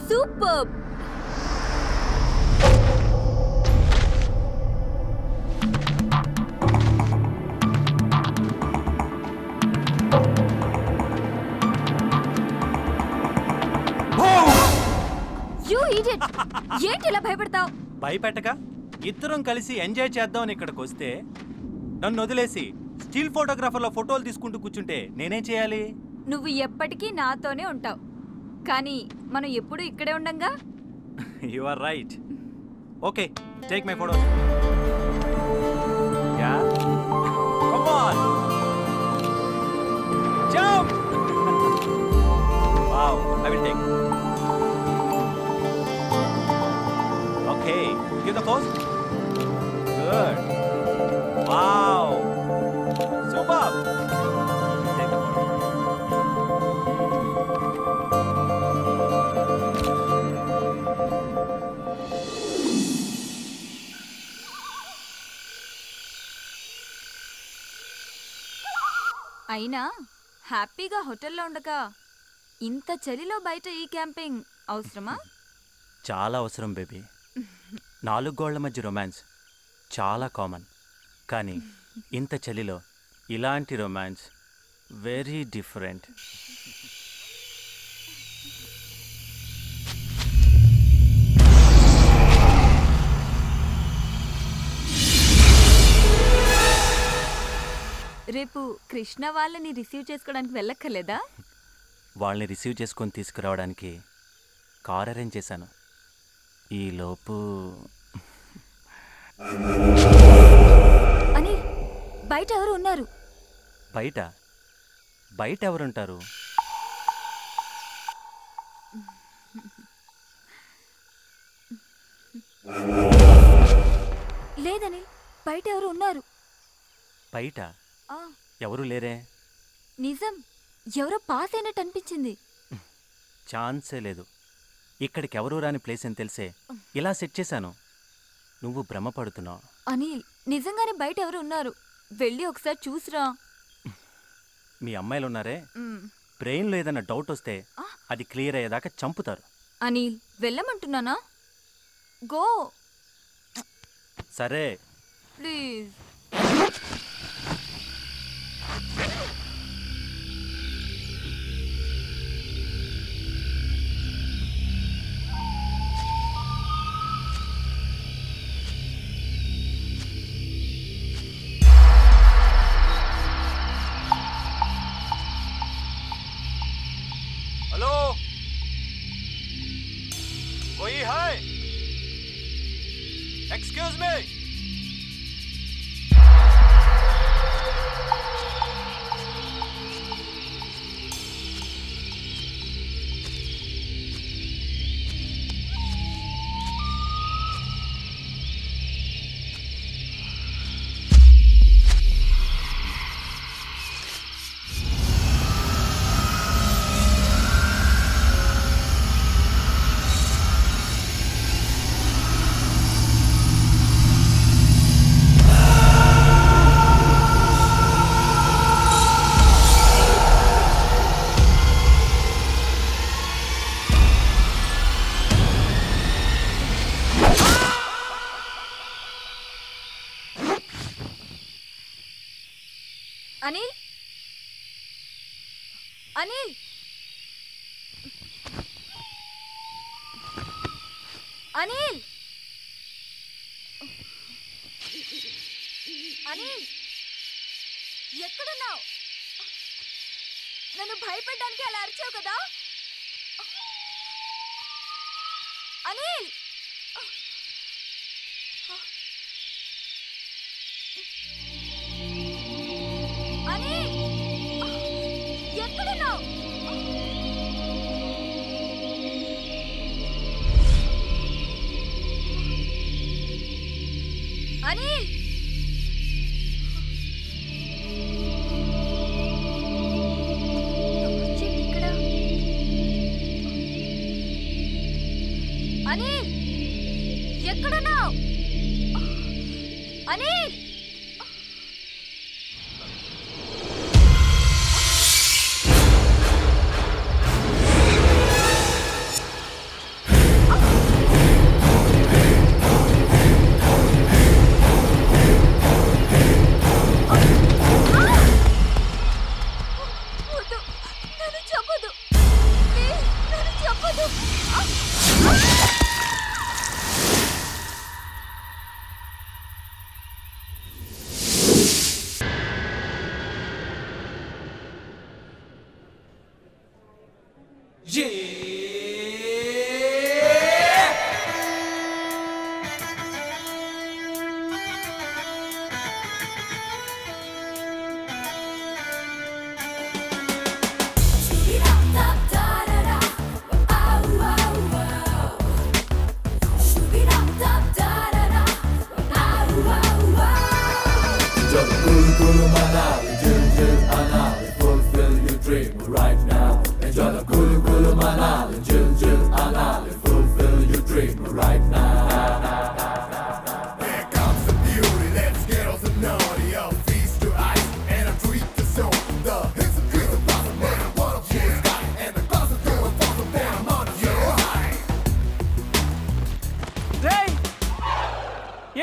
Super. ఏంటి ఇలా భయపడతావు? భయపెట్టక ఇద్దరం కలిసి ఎంజాయ్ చేద్దామని ఇక్కడికి వస్తే నన్ను వదిలేసి స్టిల్ ఫోటోగ్రాఫర్లో ఫోటోలు తీసుకుంటూ కూర్చుంటే నేనేం చేయాలి? నువ్వు ఎప్పటికీ నాతోనే ఉంటావు, కానీ మనం ఎప్పుడు ఇక్కడే ఉండంగా. You are right. Okay, take my photo. Ya, come on, jump. Wow, I will take. Okay, give the pose. Good. Wow. Superb. Take the photo. అయినా హ్యాపీగా హోటల్లో ఉండగా ఇంత చలిలో బయట ఈ క్యాంపింగ్ అవసరమా? చాలా అవసరం బేబీ. 4 గోళ్ల మధ్య రొమాన్స్ చాలా కామన్, కానీ ఇంత చలిలో ఇలాంటి రొమాన్స్ వెరీ డిఫరెంట్. రేపు కృష్ణ వాళ్ళని రిసీవ్ చేసుకోవడానికి వెళ్ళక్కర్లేదా? వాళ్ళని రిసీవ్ చేసుకొని తీసుకురావడానికి కార్ అరేంజ్ చేశాను. ఈలోపు అని బయట ఎవరు ఉన్నారు? బయట బయట ఎవరుంటారు? లేదని బయట ఎవరు ఉన్నారు? బయట ఎవరు లేరే. నిజం, ఎవరో పాస్ అయినట్టు అనిపించింది. ఛాన్సే లేదు. ఇక్కడికి ఎవరు రాని ప్లేస్ అని తెలిసే ఇలా సెట్ చేశాను. నువ్వు భ్రమపడుతున్నావు. అనిల్, నిజంగానే బయట ఎవరు ఉన్నారు, వెళ్ళి ఒకసారి చూసిరా. మీ అమ్మాయిలు ఉన్నారే, బ్రెయిన్లో ఏదైనా డౌట్ వస్తే అది క్లియర్ అయ్యేదాకా చంపుతారు. అనిల్, వెళ్ళమంటున్నానా? గో. సరే ప్లీజ్. हेलो, वही है? Excuse me. అనిల్, అనిల్, అనిల్, అనిల్, ఎక్కడున్నావు? నన్ను భయపెట్టడానికి అలా అరిచావు కదా అనిల్. అనిల్, ఎక్కడున్నావు? అనిల్, ఇక్కడ. అనిల్, ఎక్కడున్నావు? అనిల్,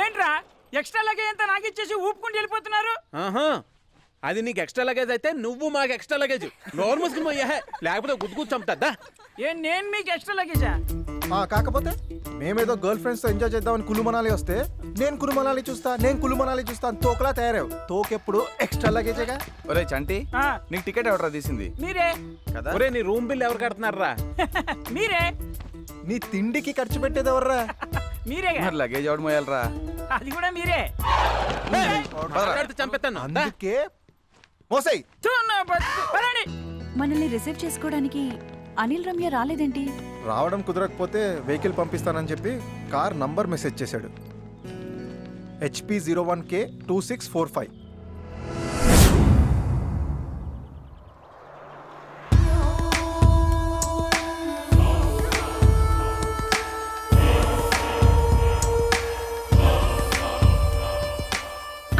ఏంట్రా ఎక్స్ట్రా లగేజ్ అంతా నాకు ఇచ్చేసి ఊపుకుంటూ వెళ్ళిపోతున్నారు. అది నీకు ఎక్స్ట్రా లగేజ్ అయితే నువ్వు మాకు ఎక్స్ట్రా లగేజ్. నోర్మల్స్ లేకపోతే గుద్దుకు చంపుతా. నేను మీకు ఎక్స్ట్రా లగేజా? కాకపోతే మేమేదో గర్ల్ ఫ్రెండ్స్ తో ఎంజాయ్ చేద్దామని కులు మనాలి వస్తే నేను కులు మనాలి చూస్తా అని తోకలా తయారావు. తోకెప్పుడు ఎక్స్ట్రా లగేజేగా. ఒరే చంటి, నీకు టికెట్ ఎవరా తీసింది? మీరే కదా. ఒరే నీ రూమ్ బిల్ ఎవరు కడుతున్నారా? మీరే. నీ తిండికి ఖర్చు పెట్టేది ఎవర్రా? మీరే. మరి లగేజ్ ఎవడు మోయాలరా? అది కూడా మీరే. చంపేస్తాను. అందుకే మోసై మనల్ని రిసీవ్ చేసుకోవడానికి అనిల్ రమ్య రాలేదేంటి? రావడం కుదరకపోతే వెహికల్ పంపిస్తానని చెప్పి కార్ నంబర్ మెసేజ్ చేశాడు. HP 01K 2645.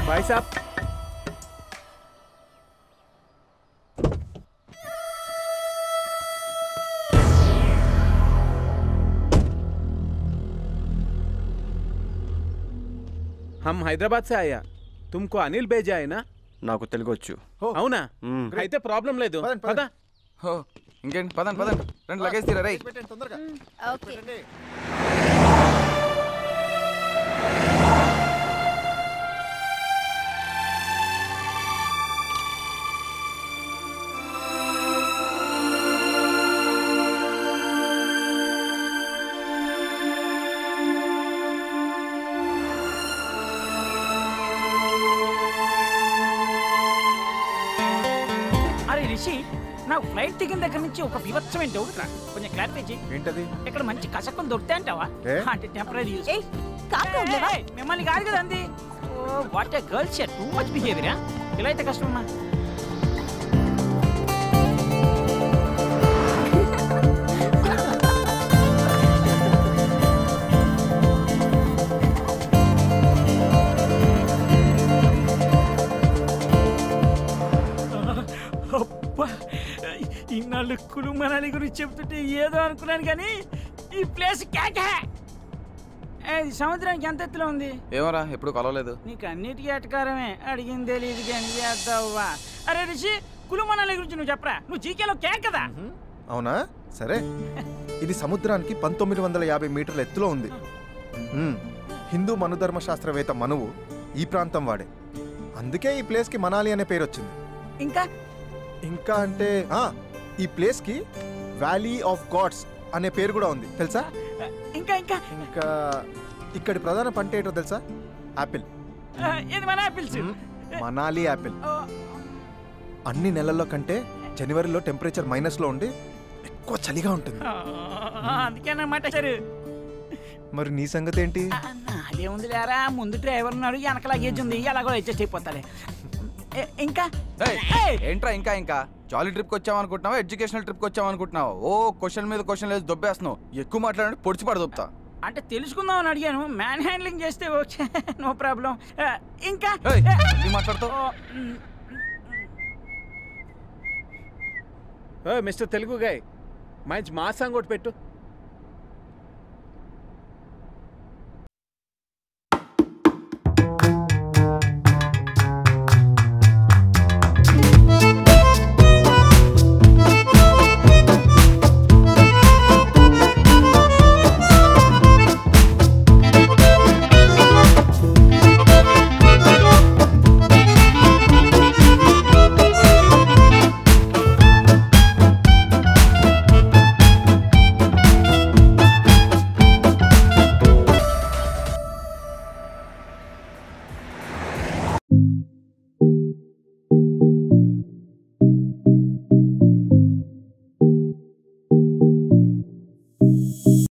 भाई साहब, हम हैदराबाद से आया. तुमको अनिल भेजा है ना? నాకు తెలుగొచ్చు. అవునా? అయితే ప్రాబ్లం లేదు. పద. ఇంకేంటి, పదండి పదండి, రెండు లగేజ్ తీరా రై. తొందరగా. ఓకే. రిషి, నాకు ఫ్లైట్ దిగిన దగ్గర నుంచి ఒక వివత్సమైన డౌట్ రా, కొంచెం క్లారిఫై చేయి. ఏంటది? ఇక్కడ మంచి కసకం దొరుకుతాయి అంటావా? అంటే టెంపరీ యూస్. మిమ్మల్ని కాదు కదా అంది. Oh what a girls are too much behaviour. ఇలా అయితే కష్టమమ్మా. ఇన్నాళ్ళు కులు మనాలి గురించి చెప్తుంటే ఏదో అనుకున్నాను కానీ ఈ ప్లేస్ కేకే. సముద్రానికి ఎంత ఎత్తులో ఉంది? ఏమరా, ఎప్పుడు కలవలేదు. నీకు అన్నిటికీ అటకారమే, అడిగింది తెలియదు కానీ చేద్దావా. అరే రిషి, కులు మనాలి గురించి నువ్వు చెప్పరా, నువ్వు జీకేలో కేక్ కదా. అవునా? సరే. ఇది సముద్రానికి 1950 మీటర్ల ఎత్తులో ఉంది. హిందూ మనుధర్మ శాస్త్రవేత్త మనువు ఈ ప్రాంతం వాడే. అందుకే ఈ ప్లేస్కి మనాలి అనే పేరు వచ్చింది. ఇంకా అంటే ఈ ప్లేస్ కి వ్యాలీ ఆఫ్ గాడ్స్ అనే పేరు కూడా ఉంది, తెలుసా? ఇంకా ఇక్కడి ప్రధాన పంట ఏంటో తెలుసా? యాపిల్. మనాలి యాపిల్. అన్ని నెలల్లో కంటే జనవరిలో టెంపరేచర్ మైనస్లో ఉండి ఎక్కువ చలిగా ఉంటుంది. మరి నీ సంగతి ఏంటి? అదేముంది లేరా, ముందు డ్రైవర్ ఉన్నాడు, వెనక లగేజ్ ఉంది, ఎలాగో అడ్జస్ట్ అయిపోతాలే. ఇంకా ఏంట్రా ఇంకా జాలీ ట్రిప్కి వచ్చామనుకుంటున్నావా, ఎడ్యుకేషనల్ ట్రిప్కి వచ్చామనుకుంటున్నావా? ఓ క్వశ్చన్ మీద క్వశ్చన్ లేదు దొబ్బేస్తున్నావు. ఎక్కువ మాట్లాడండి పొడిచి పడదొబ్బా. అంటే తెలుసుకుందాం అని అడిగాను, మ్యాన్ హ్యాండ్లింగ్ చేస్తే ఓకే, నో ప్రాబ్లం. ఇంకా మాట్లాడుతావు. మిస్టర్ తెలుగు గాయ్, మంచి మా సాంగ్ ఒకటి పెట్టు.